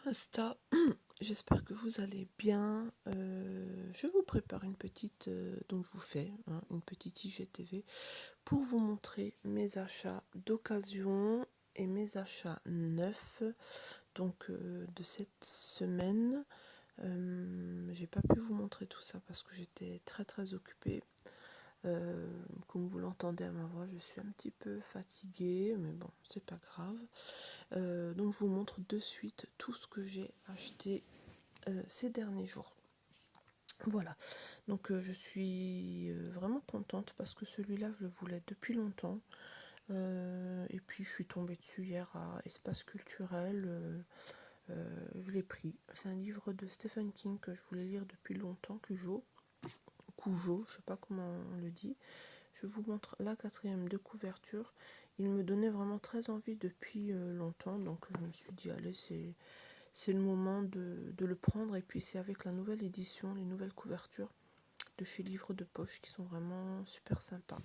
Insta, j'espère que vous allez bien. Je vous prépare une petite, donc je vous fais une petite IGTV pour vous montrer mes achats d'occasion et mes achats neufs donc de cette semaine. J'ai pas pu vous montrer tout ça parce que j'étais très occupée. Comme vous l'entendez à ma voix, je suis un petit peu fatiguée, mais bon, c'est pas grave. Donc je vous montre de suite tout ce que j'ai acheté ces derniers jours. Voilà, donc je suis vraiment contente parce que celui-là je le voulais depuis longtemps. Et puis je suis tombée dessus hier à Espace Culturel. Je l'ai pris. C'est un livre de Stephen King que je voulais lire depuis longtemps, Cujo, je sais pas comment on le dit. Je vous montre la 4e de couverture. Il me donnait vraiment très envie depuis longtemps, donc je me suis dit allez, c'est le moment de le prendre. Et puis c'est avec la nouvelle édition, les nouvelles couvertures de chez Livres de Poche qui sont vraiment super sympas.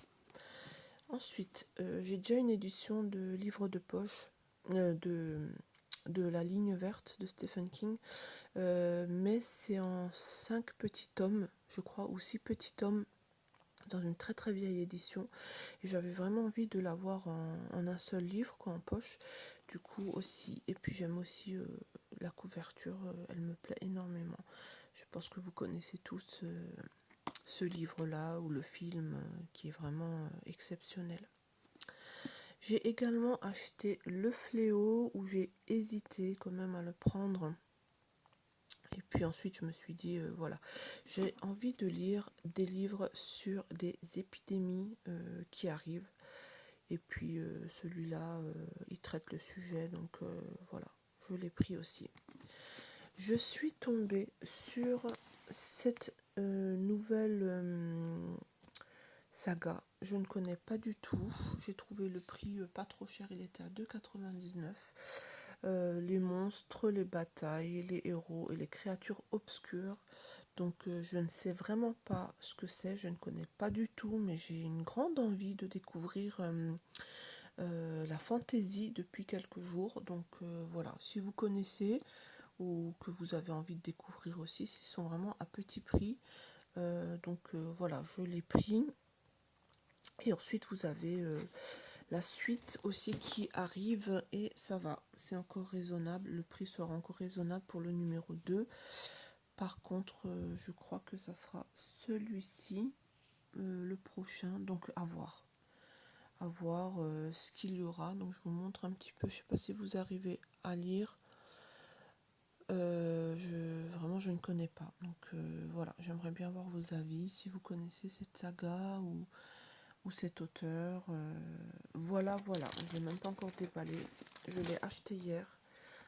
Ensuite, j'ai déjà une édition de Livres de Poche de la ligne verte de Stephen King, mais c'est en 5 petits tomes, je crois, ou 6 petits tomes dans une très vieille édition, et j'avais vraiment envie de l'avoir en un seul livre, quoi, en poche. Du coup aussi, et puis j'aime aussi la couverture, elle me plaît énormément. Je pense que vous connaissez tous ce livre-là, ou le film, qui est vraiment exceptionnel. J'ai également acheté Le Fléau, où j'ai hésité quand même à le prendre. Et puis ensuite, je me suis dit, voilà, j'ai envie de lire des livres sur des épidémies qui arrivent. Et puis celui-là, il traite le sujet, donc voilà, je l'ai pris aussi. Je suis tombée sur cette nouvelle saga. Je ne connais pas du tout. J'ai trouvé le prix pas trop cher, il était à 2,99 €. Les monstres, les batailles, les héros et les créatures obscures. Donc je ne sais vraiment pas ce que c'est, je ne connais pas du tout, mais j'ai une grande envie de découvrir la fantaisie depuis quelques jours. Donc voilà, si vous connaissez ou que vous avez envie de découvrir aussi, ils sont vraiment à petit prix. Donc voilà, je l'ai pris. Et ensuite vous avez la suite aussi qui arrive, et ça va, c'est encore raisonnable, le prix sera encore raisonnable pour le numéro 2. Par contre, je crois que ça sera celui-ci, le prochain, donc à voir. À voir ce qu'il y aura. Donc je vous montre un petit peu, je sais pas si vous arrivez à lire. Vraiment je ne connais pas. Donc voilà, j'aimerais bien voir vos avis, si vous connaissez cette saga ou cet auteur. Voilà, je l'ai même pas encore déballé. Je l'ai acheté hier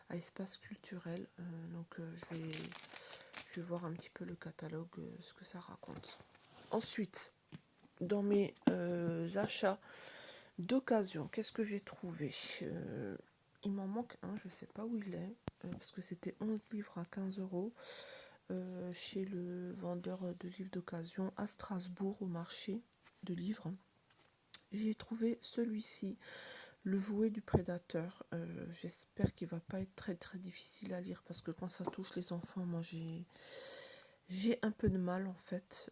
à Espace Culturel. Donc je vais voir un petit peu le catalogue, ce que ça raconte. Ensuite, dans mes achats d'occasion, qu'est-ce que j'ai trouvé? Il m'en manque un, je sais pas où il est, parce que c'était 11 livres à 15 € chez le vendeur de livres d'occasion à Strasbourg, au marché de livres. J'ai trouvé celui-ci, Le Jouet du Prédateur. J'espère qu'il va pas être très difficile à lire, parce que quand ça touche les enfants, moi j'ai un peu de mal en fait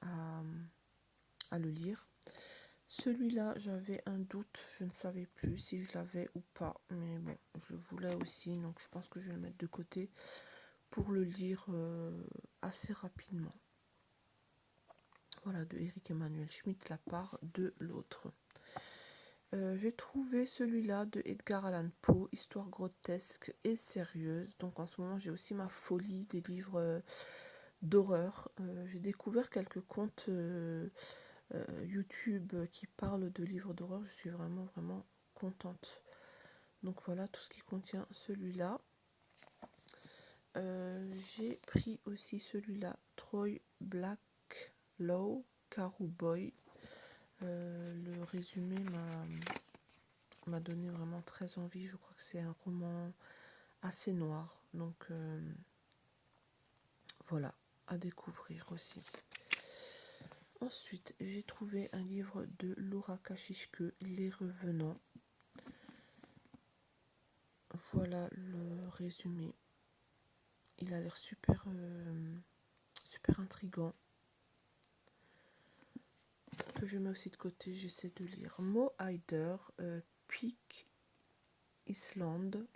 à le lire. Celui-là, j'avais un doute, je ne savais plus si je l'avais ou pas, mais bon, je voulais aussi, donc je pense que je vais le mettre de côté pour le lire assez rapidement. Voilà, de Éric Emmanuel Schmitt, La part de l'autre. J'ai trouvé celui-là de Edgar Allan Poe, Histoire grotesque et sérieuse. Donc en ce moment, j'ai aussi ma folie des livres d'horreur. J'ai découvert quelques comptes YouTube qui parlent de livres d'horreur. Je suis vraiment contente. Donc voilà tout ce qui contient celui-là. J'ai pris aussi celui-là, Troy Blacklow, Carou Boy. Le résumé m'a donné vraiment très envie. Je crois que c'est un roman assez noir. Donc voilà, à découvrir aussi. Ensuite, j'ai trouvé un livre de Laura Kashishke, Les Revenants. voilà le résumé. Il a l'air super, super intriguant. Que je mets aussi de côté, j'essaie de lire Mo Heider, Peak Island.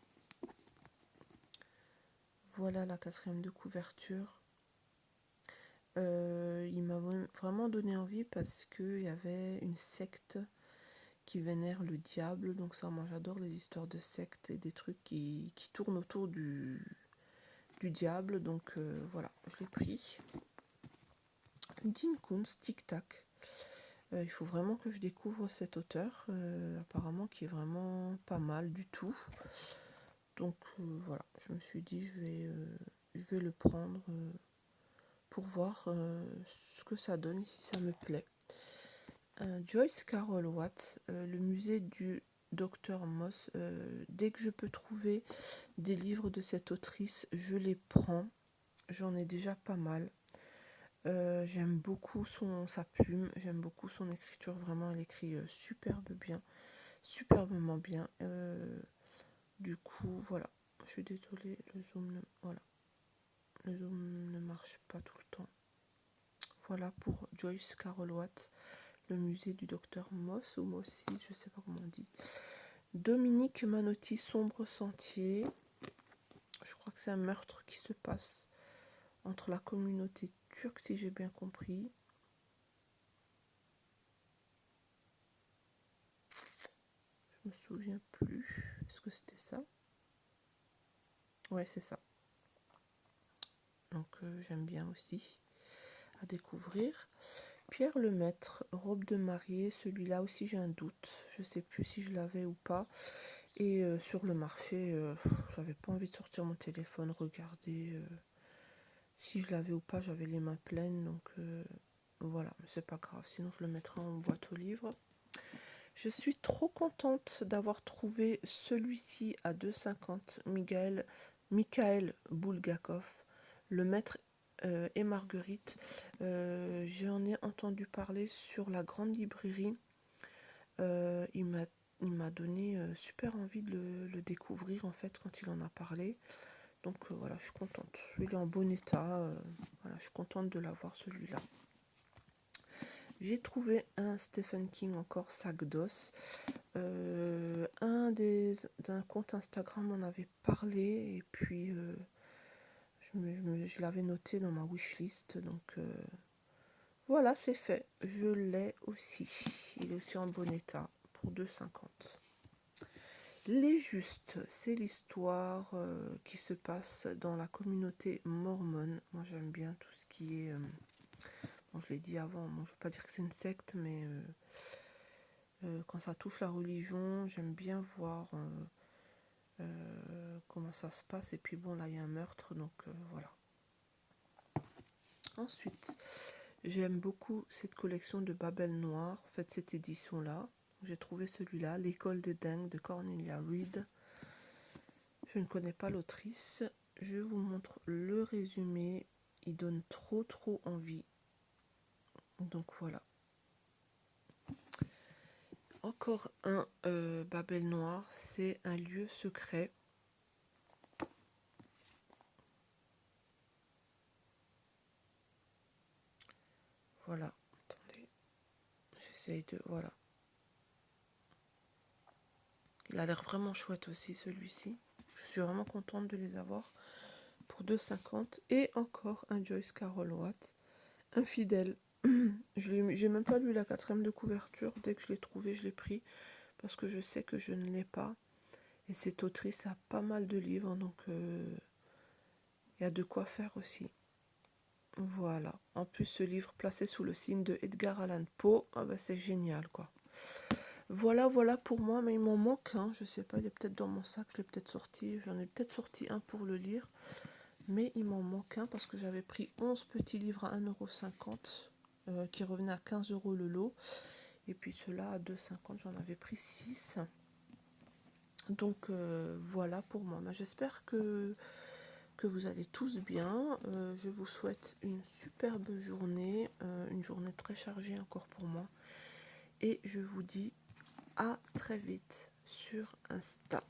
Voilà la 4e de couverture. Il m'a vraiment donné envie parce qu'il y avait une secte qui vénère le diable. Donc ça, moi j'adore les histoires de sectes et des trucs qui tournent autour du diable. Donc voilà, je l'ai pris. Dean Koontz, Tic Tac. Il faut vraiment que je découvre cet auteur, apparemment qui est vraiment pas mal du tout. Donc voilà, je me suis dit je vais le prendre pour voir ce que ça donne et si ça me plaît. Joyce Carol Watts, le musée du Dr Moss. Dès que je peux trouver des livres de cette autrice, je les prends. J'en ai déjà pas mal. J'aime beaucoup sa plume, j'aime beaucoup son écriture. Vraiment, elle écrit superbement bien. Du coup, voilà. Je suis désolée, le zoom ne marche pas tout le temps. Voilà pour Joyce Carol Watts, le musée du docteur Moss ou Mossy, je sais pas comment on dit. Dominique Manotti, Sombre Sentier. Je crois que c'est un meurtre qui se passe entre la communauté turque, si j'ai bien compris. Je me souviens plus. Est-ce que c'était ça? Ouais, c'est ça. Donc j'aime bien aussi à découvrir. Pierre Lemaître, Robe de mariée. Celui-là aussi j'ai un doute. Je sais plus si je l'avais ou pas. Et sur le marché, j'avais pas envie de sortir mon téléphone, regarder si je l'avais ou pas. J'avais les mains pleines, donc voilà, mais c'est pas grave. Sinon je le mettrai en boîte aux livres. Je suis trop contente d'avoir trouvé celui-ci à 2,50. Mikhail Bulgakov, Le Maître et Marguerite. J'en ai entendu parler sur la grande librairie. Il m'a donné super envie de le découvrir en fait quand il en a parlé. Donc voilà, je suis contente. Il est en bon état. Voilà, je suis contente de l'avoir celui-là. J'ai trouvé un Stephen King encore, Sac d'os. D'un compte Instagram en avait parlé et puis je l'avais noté dans ma wishlist. Donc voilà, c'est fait. Je l'ai aussi. Il est aussi en bon état pour 2,50. Les Justes, c'est l'histoire qui se passe dans la communauté mormone. Moi j'aime bien tout ce qui est... bon, je l'ai dit avant, bon, je ne veux pas dire que c'est une secte, mais quand ça touche la religion, j'aime bien voir comment ça se passe. Et puis bon, là il y a un meurtre, donc voilà. Ensuite, j'aime beaucoup cette collection de Babel Noir, en fait cette édition-là. J'ai trouvé celui-là, L'école des dingues de Cornelia Reed. Je ne connais pas l'autrice. Je vous montre le résumé. Il donne trop envie. Donc voilà. Encore un Babel Noir. C'est un lieu secret. Voilà. Attendez. J'essaye de... Voilà. Il a l'air vraiment chouette aussi celui-ci. Je suis vraiment contente de les avoir pour 2,50. Et encore un Joyce Carol Watts. Infidèle. J'ai même pas lu la 4e de couverture. Dès que je l'ai trouvé, je l'ai pris. Parce que je sais que je ne l'ai pas. Et cette autrice a pas mal de livres. Donc il y a de quoi faire aussi. Voilà. En plus, ce livre placé sous le signe de Edgar Allan Poe. Ah bah c'est génial quoi. Voilà pour moi, mais il m'en manque un, je sais pas, il est peut-être dans mon sac, je l'ai peut-être sorti, j'en ai peut-être sorti un pour le lire, mais il m'en manque un parce que j'avais pris 11 petits livres à 1,50 € qui revenaient à 15 € le lot, et puis ceux-là à 2,50 €, j'en avais pris 6. Donc voilà pour moi. Mais j'espère que vous allez tous bien. Je vous souhaite une superbe journée, une journée très chargée encore pour moi, et je vous dis à très vite sur Insta.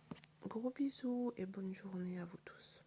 Gros bisous et bonne journée à vous tous.